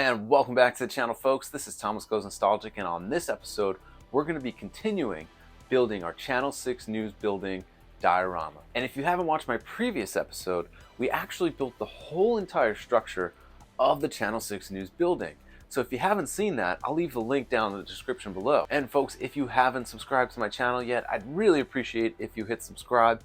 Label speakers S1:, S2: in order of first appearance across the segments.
S1: And welcome back to the channel, folks. This is Thomas Goes Nostalgic, and on this episode, we're going to be continuing building our Channel 6 News building diorama. And if you haven't watched my previous episode, we actually built the whole entire structure of the Channel 6 News building. So if you haven't seen that, I'll leave the link down in the description below. And folks, if you haven't subscribed to my channel yet, I'd really appreciate if you hit subscribe.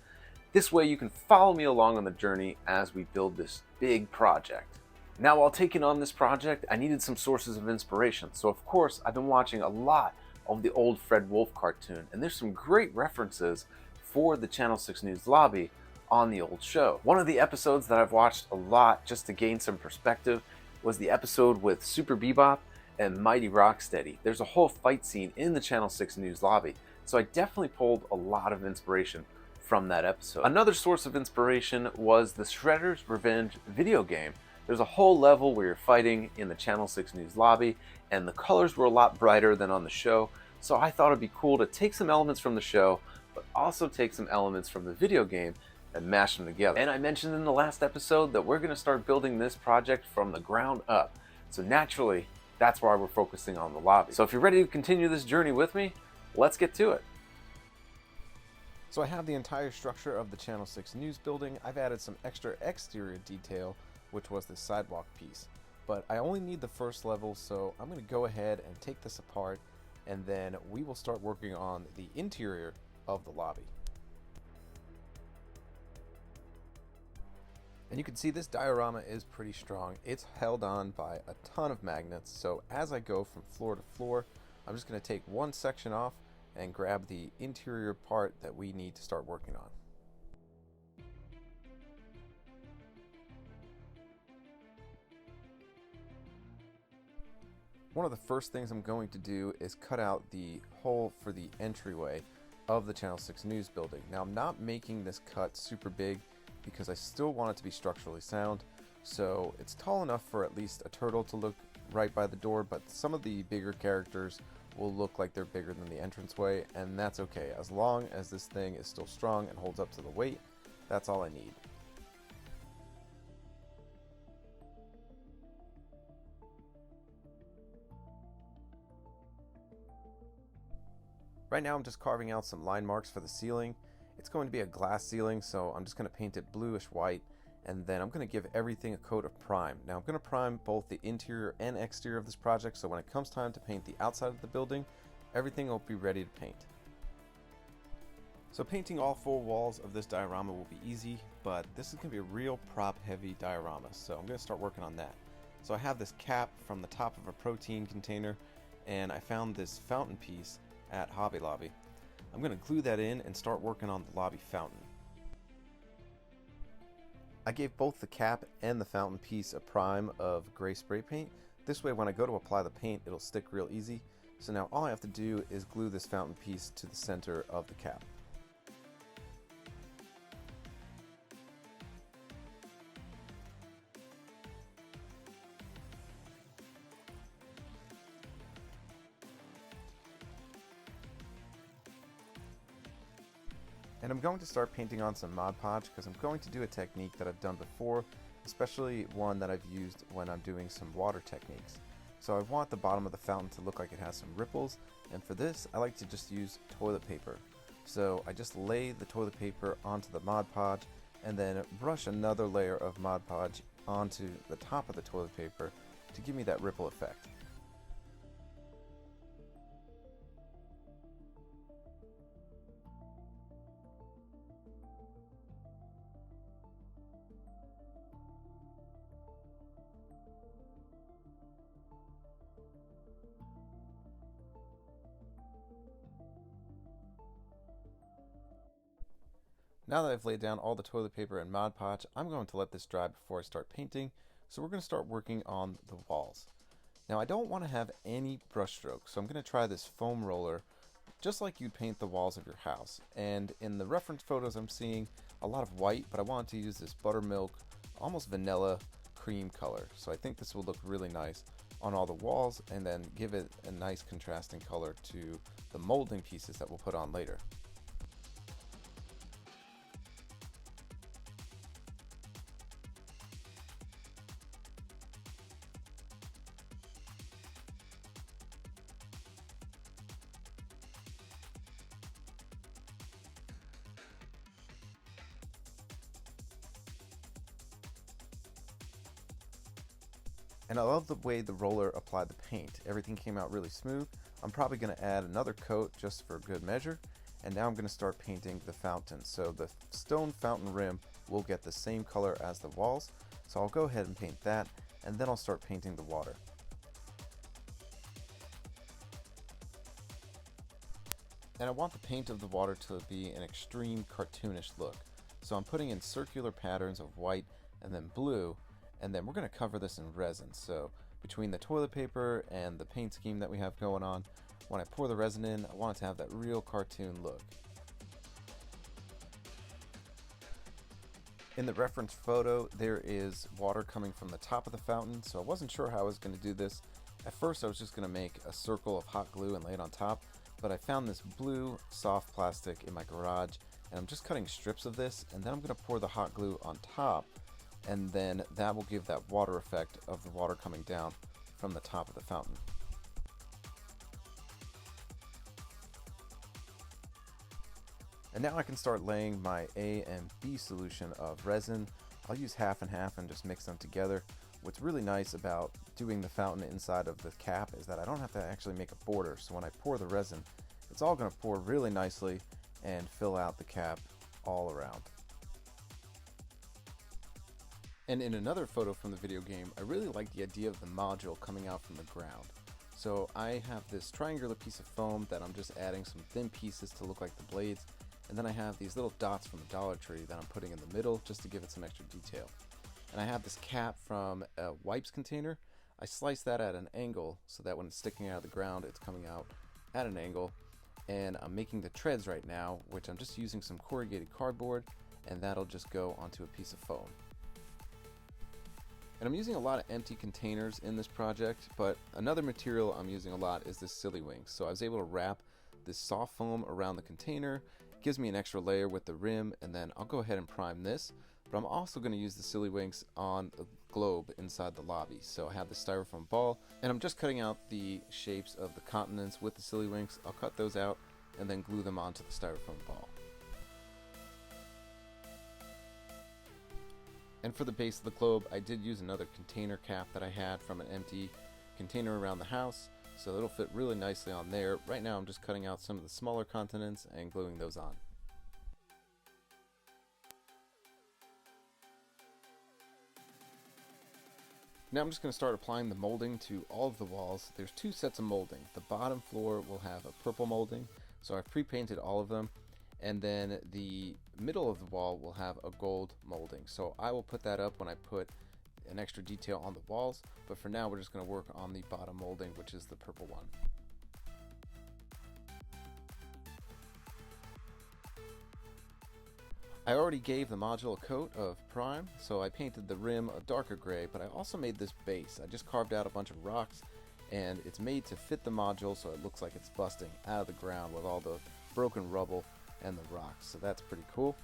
S1: This way you can follow me along on the journey as we build this big project. Now, while taking on this project, I needed some sources of inspiration. So of course, I've been watching a lot of the old Fred Wolf cartoon, and there's some great references for the Channel 6 News lobby on the old show. One of the episodes that I've watched a lot just to gain some perspective was the episode with Super Bebop and Mighty Rocksteady. There's a whole fight scene in the Channel 6 News lobby, so I definitely pulled a lot of inspiration from that episode. Another source of inspiration was the Shredder's Revenge video game. There's a whole level where you're fighting in the Channel 6 News lobby, and the colors were a lot brighter than on the show, so I thought it'd be cool to take some elements from the show, but also take some elements from the video game and mash them together. And I mentioned in the last episode that we're going to start building this project from the ground up, so naturally, that's why we're focusing on the lobby. So if you're ready to continue this journey with me, let's get to it. So I have the entire structure of the Channel 6 News building. I've added some extra exterior detail, which was the sidewalk piece, but I only need the first level, so I'm going to go ahead and take this apart, and then we will start working on the interior of the lobby. And you can see this diorama is pretty strong. It's held on by a ton of magnets, so as I go from floor to floor, I'm just going to take one section off and grab the interior part that we need to start working on. One of the first things I'm going to do is cut out the hole for the entryway of the Channel 6 News building. Now, I'm not making this cut super big because I still want it to be structurally sound, so it's tall enough for at least a turtle to look right by the door, but some of the bigger characters will look like they're bigger than the entranceway, and that's okay. As long as this thing is still strong and holds up to the weight, that's all I need. Right now I'm just carving out some line marks for the ceiling. It's going to be a glass ceiling, so I'm just going to paint it bluish white, and then I'm going to give everything a coat of prime. Now I'm going to prime both the interior and exterior of this project, so when it comes time to paint the outside of the building, everything will be ready to paint. So painting all 4 walls of this diorama will be easy, but this is going to be a real prop heavy diorama, so I'm going to start working on that. So I have this cap from the top of a protein container, and I found this fountain piece at Hobby Lobby. I'm going to glue that in and start working on the lobby fountain. I gave both the cap and the fountain piece a prime of gray spray paint. This way when I go to apply the paint, it'll stick real easy. So now all I have to do is glue this fountain piece to the center of the cap. And I'm going to start painting on some Mod Podge because I'm going to do a technique that I've done before, especially one that I've used when I'm doing some water techniques. So I want the bottom of the fountain to look like it has some ripples, and for this I like to just use toilet paper. So I just lay the toilet paper onto the Mod Podge and then brush another layer of Mod Podge onto the top of the toilet paper to give me that ripple effect. Now that I've laid down all the toilet paper and Mod Podge, I'm going to let this dry before I start painting, so we're going to start working on the walls. Now I don't want to have any brush strokes, so I'm going to try this foam roller just like you'd paint the walls of your house. And in the reference photos I'm seeing a lot of white, but I wanted to use this buttermilk, almost vanilla cream color. So I think this will look really nice on all the walls and then give it a nice contrasting color to the molding pieces that we'll put on later.
S2: And I love the way the roller applied the paint. Everything came out really smooth. I'm probably going to add another coat just for good measure. And now I'm going to start painting the fountain. So the stone fountain rim will get the same color as the walls. So I'll go ahead and paint that, and then I'll start painting the water. And I want the paint of the water to be an extreme cartoonish look. So I'm putting in circular patterns of white and then blue, and then we're going to cover this in resin. So between the toilet paper and the paint scheme that we have going on, when I pour the resin in, I want it to have that real cartoon look. In the reference photo, there is water coming from the top of the fountain, so I wasn't sure how I was going to do this. At first I was just going to make a circle of hot glue and lay it on top, but I found this blue soft plastic in my garage, and I'm just cutting strips of this, and then I'm going to pour the hot glue on top, and then that will give that water effect of the water coming down from the top of the fountain. And now I can start laying my A and B solution of resin. I'll use half and half and just mix them together. What's really nice about doing the fountain inside of the cap is that I don't have to actually make a border. So when I pour the resin, it's all going to pour really nicely and fill out the cap all around. And in another photo from the video game, I really like the idea of the module coming out from the ground. So I have this triangular piece of foam that I'm just adding some thin pieces to look like the blades. And then I have these little dots from the Dollar Tree that I'm putting in the middle just to give it some extra detail. And I have this cap from a wipes container. I slice that at an angle so that when it's sticking out of the ground, it's coming out at an angle. And I'm making the treads right now, which I'm just using some corrugated cardboard, and that'll just go onto a piece of foam. And I'm using a lot of empty containers in this project, but another material I'm using a lot is this Silly Wings. So I was able to wrap this soft foam around the container. It gives me an extra layer with the rim, and then I'll go ahead and prime this. But I'm also going to use the Silly Wings on the globe inside the lobby. So I have the styrofoam ball, and I'm just cutting out the shapes of the continents with the Silly Wings. I'll cut those out and then glue them onto the styrofoam ball. And for the base of the globe, I did use another container cap that I had from an empty container around the house, so it'll fit really nicely on there. Right now I'm just cutting out some of the smaller continents and gluing those on. Now I'm just going to start applying the molding to all of the walls. There's two sets of molding. The bottom floor will have a purple molding, so I've pre-painted all of them. And then the middle of the wall will have a gold molding. So I will put that up when I put an extra detail on the walls, but for now we're just going to work on the bottom molding, which is the purple one. I already gave the module a coat of prime, so I painted the rim a darker gray, but I also made this base. I just carved out a bunch of rocks, and it's made to fit the module so it looks like it's busting out of the ground with all the broken rubble and the rocks, so that's pretty cool.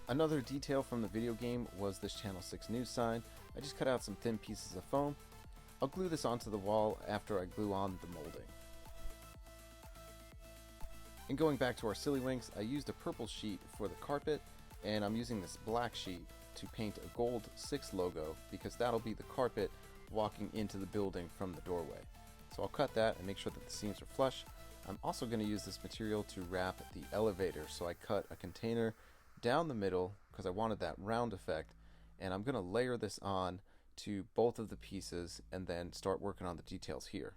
S2: Another detail from the video game was this Channel 6 news sign. I just cut out some thin pieces of foam. I'll glue this onto the wall after I glue on the molding. And going back to our Silly Wings, I used a purple sheet for the carpet, and I'm using this black sheet to paint a gold 6 logo because that'll be the carpet walking into the building from the doorway. So I'll cut that and make sure that the seams are flush. I'm also going to use this material to wrap the elevator, so I cut a container down the middle because I wanted that round effect, and I'm going to layer this on to both of the pieces and then start working on the details here.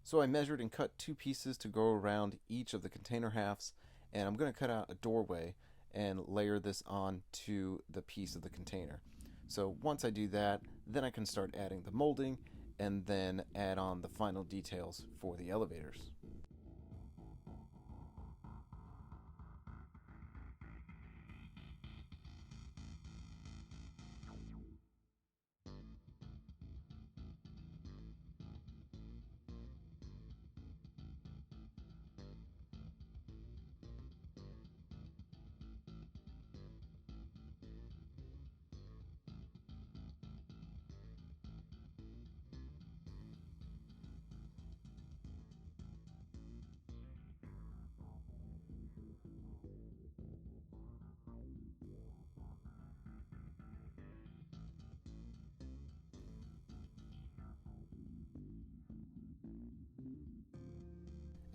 S2: So I measured and cut 2 pieces to go around each of the container halves, and I'm going to cut out a doorway and layer this on to the piece of the container. So once I do that, then I can start adding the molding and then add on the final details for the elevators.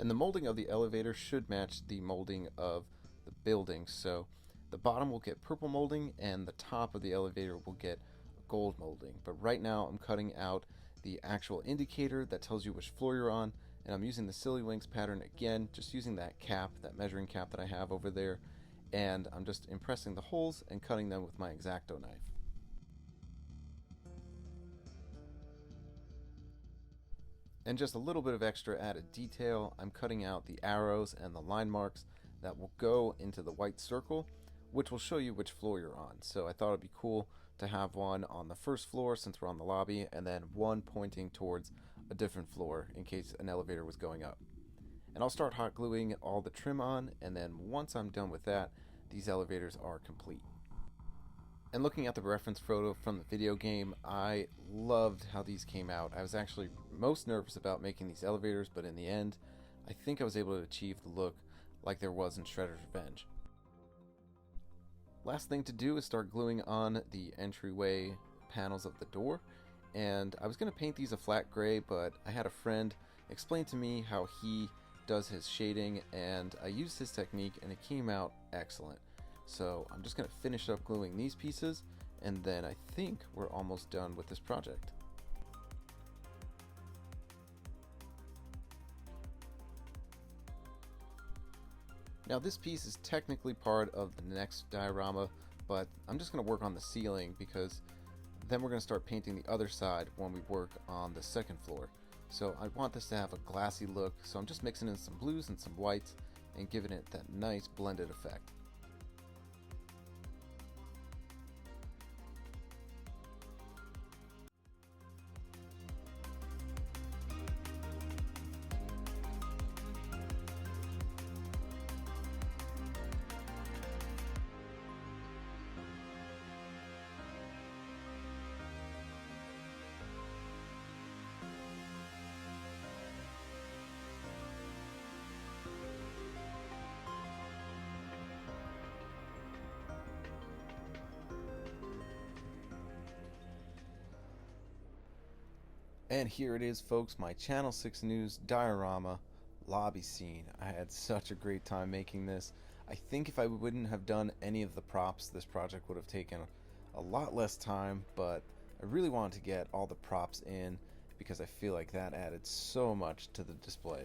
S2: And the molding of the elevator should match the molding of the building. So the bottom will get purple molding and the top of the elevator will get gold molding. But right now I'm cutting out the actual indicator that tells you which floor you're on, and I'm using the Silly Wings pattern again, just using that cap, that measuring cap that I have over there, and I'm just impressing the holes and cutting them with my X-Acto knife. And just a little bit of extra added detail, I'm cutting out the arrows and the line marks that will go into the white circle, which will show you which floor you're on. So I thought it'd be cool to have one on the first floor since we're on the lobby, and then one pointing towards a different floor in case an elevator was going up. And I'll start hot gluing all the trim on, and then once I'm done with that, these elevators are complete. And looking at the reference photo from the video game, I loved how these came out. I was actually most nervous about making these elevators, but in the end, I think I was able to achieve the look like there was in Shredder's Revenge. Last thing to do is start gluing on the entryway panels of the door, and I was going to paint these a flat gray, but I had a friend explain to me how he does his shading, and I used his technique and it came out excellent. So I'm just going to finish up gluing these pieces, and then I think we're almost done with this project. Now this piece is technically part of the next diorama, but I'm just going to work on the ceiling because then we're going to start painting the other side when we work on the second floor. So I want this to have a glassy look, so I'm just mixing in some blues and some whites and giving it that nice blended effect. And here it is, folks, my Channel 6 News diorama lobby scene. I had such a great time making this. I think if I wouldn't have done any of the props, this project would have taken a lot less time, but I really wanted to get all the props in because I feel like that added so much to the display.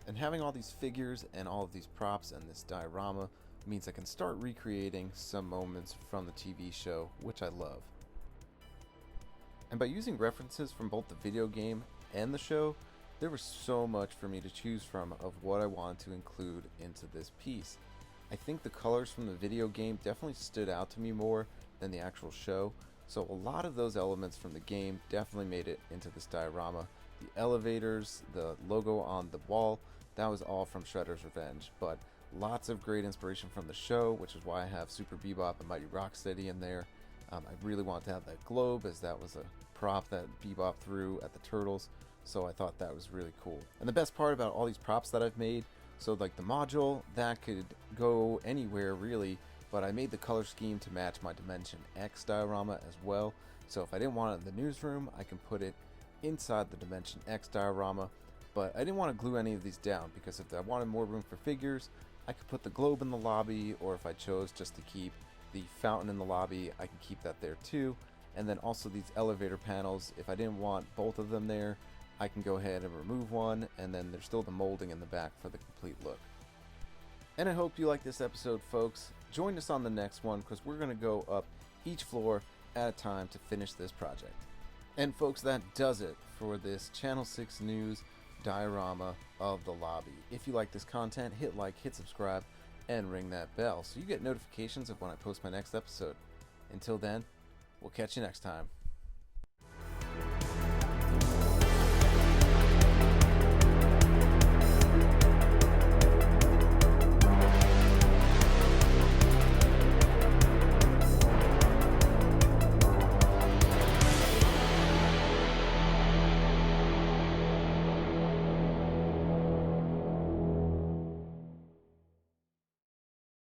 S2: And having all these figures and all of these props and this diorama means I can start recreating some moments from the TV show, which I love. And by using references from both the video game and the show, there was so much for me to choose from of what I wanted to include into this piece. I think the colors from the video game definitely stood out to me more than the actual show, so a lot of those elements from the game definitely made it into this diorama. The elevators, the logo on the wall, that was all from Shredder's Revenge, but lots of great inspiration from the show, which is why I have Super Bebop and Mighty Rocksteady in there. I really wanted to have that globe, as that was a prop that Bebop threw at the turtles, so I thought that was really cool. And the best part about all these props that I've made, so like the module, that could go anywhere really, but I made the color scheme to match my Dimension X diorama as well, so if I didn't want it in the newsroom, I can put it inside the Dimension X diorama, but I didn't want to glue any of these down, because if I wanted more room for figures, I could put the globe in the lobby, or if I chose just to keep the fountain in the lobby, I can keep that there too. And then also these elevator panels, if I didn't want both of them there, I can go ahead and remove one, and then there's still the molding in the back for the complete look. And I hope you like this episode, folks. Join us on the next one, because we're going to go up each floor at a time to finish this project. And folks, that does it for this Channel 6 News diorama of the lobby. If you like this content, hit like, hit subscribe, and ring that bell so you get notifications of when I post my next episode. Until then, we'll catch you next time.